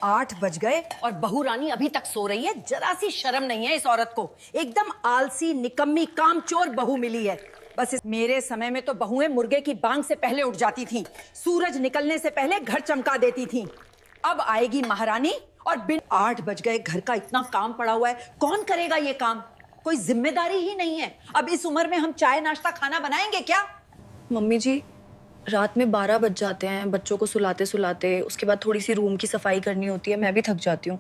8 बज गए और बहू रानी अभी तक सो रही है। जरा सी शर्म नहीं है इस औरत को। एकदम आलसी निकम्मी कामचोर बहू मिली है। बस मेरे समय में तो बहुएं मुर्गे की बांग से पहले उठ जाती थीं, सूरज निकलने से पहले घर चमका देती थीं। अब आएगी महारानी और 8 बज गए, घर का इतना काम पड़ा हुआ है, कौन करेगा ये काम? कोई जिम्मेदारी ही नहीं है। अब इस उम्र में हम चाय नाश्ता खाना बनाएंगे क्या? मम्मी जी, रात में 12 बज जाते हैं बच्चों को सुलाते सुलाते। उसके बाद थोड़ी सी रूम की सफाई करनी होती है, मैं भी थक जाती हूँ।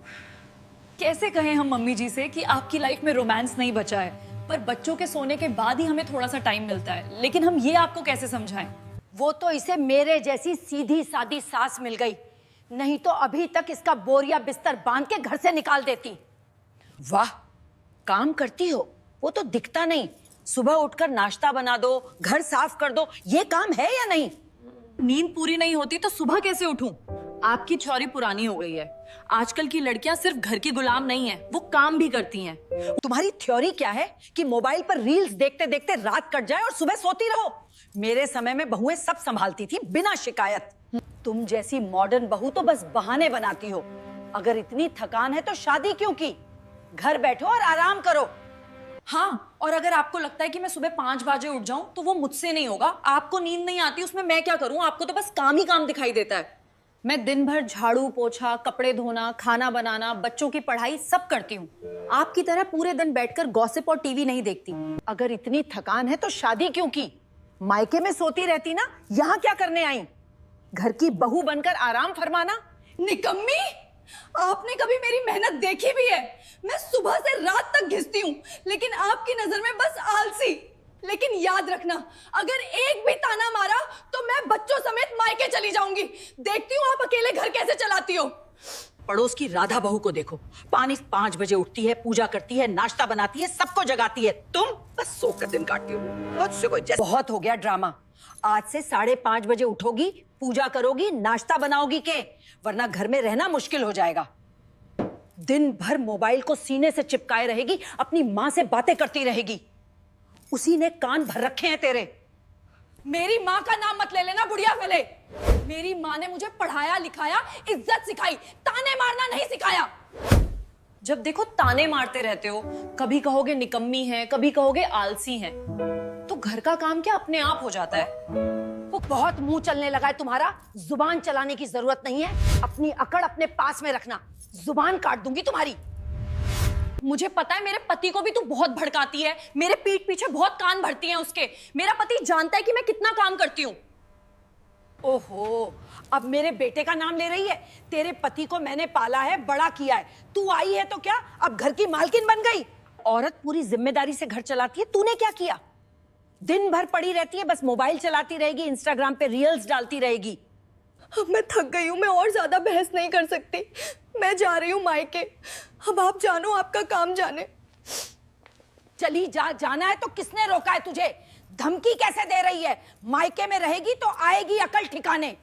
कैसे कहें हम मम्मी जी से कि आपकी लाइफ में रोमांस नहीं बचा है, पर बच्चों के सोने के बाद ही हमें थोड़ा सा टाइम मिलता है। लेकिन हम ये आपको कैसे समझाएं? वो तो इसे मेरे जैसी सीधी सादी सास मिल गई, नहीं तो अभी तक इसका बोरिया बिस्तर बांध के घर से निकाल देती। वाह, काम करती हो, वो तो दिखता नहीं। सुबह उठकर नाश्ता बना दो, घर साफ कर दो, ये काम है या नहीं? नींद पूरी नहीं होती तो सुबह कैसे उठूं? आपकी थ्योरी पुरानी हो गई है। आजकल की लड़कियां सिर्फ घर की गुलाम नहीं है, वो काम भी करती हैं। तुम्हारी थ्योरी क्या है कि मोबाइल पर रील्स देखते देखते रात कट जाए और सुबह सोती रहो? मेरे समय में बहुएं सब संभालती थी बिना शिकायत। तुम जैसी मॉडर्न बहू तो बस बहाने बनाती हो। अगर इतनी थकान है तो शादी क्यों की? घर बैठो और आराम करो। हाँ, और अगर आपको लगता है कि मैं सुबह 5 बजे उठ जाऊं तो वो मुझसे नहीं होगा। आपको नींद नहीं आती, उसमें मैं क्या करूं? आपको तो बस काम ही काम दिखाई देता है। मैं दिन भर झाड़ू पोछा, कपड़े धोना, खाना बनाना, बच्चों की पढ़ाई सब करती हूँ। आपकी तरह पूरे दिन बैठकर गॉसिप और टीवी नहीं देखती। अगर इतनी थकान है तो शादी क्यों की? मायके में सोती रहती ना, यहाँ क्या करने आई? घर की बहू बनकर आराम फरमाना। निकम्मी, आपने कभी मेरी मेहनत देखी भी है? मैं सुबह से रात तक घिसती हूँ, लेकिन आपकी नजर में बस आलसी। लेकिन याद रखना, अगर एक भी ताना मारा तो मैं बच्चों समेत मायके चली जाऊंगी। देखती हूँ आप अकेले घर कैसे चलाती हो। पड़ोस की राधा बहू को देखो, 5 बजे उठती है, पूजा करती है, नाश्ता बनाती है, सबको जगाती है। तुम बस सोकर दिन काटती हो। बहुत हो गया ड्रामा। आज से 5:30 बजे उठोगी, पूजा करोगी, नाश्ता बनाओगी के, वरना घर में रहना मुश्किल हो जाएगा। दिन भर मोबाइल को सीने से चिपकाए रहेगी, अपनी माँ से बातें करती रहेगी। उसी ने कान भर रखे हैं तेरे। मेरी माँ का नाम मत ले लेना बुढ़िया फैले। मेरी माँ ने मुझे पढ़ाया लिखाया, इज्जत सिखाई, ताने मारना नहीं सिखाया। जब देखो ताने मारते रहते हो, कभी कहोगे निकम्मी है, कभी कहोगे आलसी है, तो घर का काम क्या अपने आप हो जाता है। वो बहुत मुंह चलने लगा है तुम्हारा। जुबान चलाने की जरूरत नहीं है, अपनी अकड़ अपने पास में रखना। जुबान काट दूंगी तुम्हारी। मुझे पता है मेरे पति को भी तू बहुत भड़काती है, मेरे पीठ पीछे बहुत कान भरती हैं उसके। मेरा पति जानता है कि मैं कितना काम करती हूँ। ओहो, अब मेरे बेटे का नाम ले रही है? तेरे पति को मैंने पाला है, बड़ा किया है। तू आई है तो क्या अब घर की मालकिन बन गई? औरत पूरी जिम्मेदारी से घर चलाती है, तूने क्या किया? दिन भर पड़ी रहती है, बस मोबाइल चलाती रहेगी, इंस्टाग्राम पे रील्स डालती रहेगी। अब मैं थक गई हूँ, मैं और ज्यादा बहस नहीं कर सकती। मैं जा रही हूँ मायके। अब आप जानो, आपका काम जाने। चली जा, जाना है तो किसने रोका है तुझे? धमकी कैसे दे रही है? मायके में रहेगी तो आएगी अकल ठिकाने।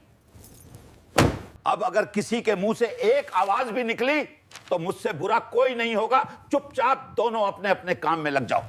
अब अगर किसी के मुंह से एक आवाज भी निकली तो मुझसे बुरा कोई नहीं होगा। चुपचाप दोनों अपने अपने काम में लग जाओ।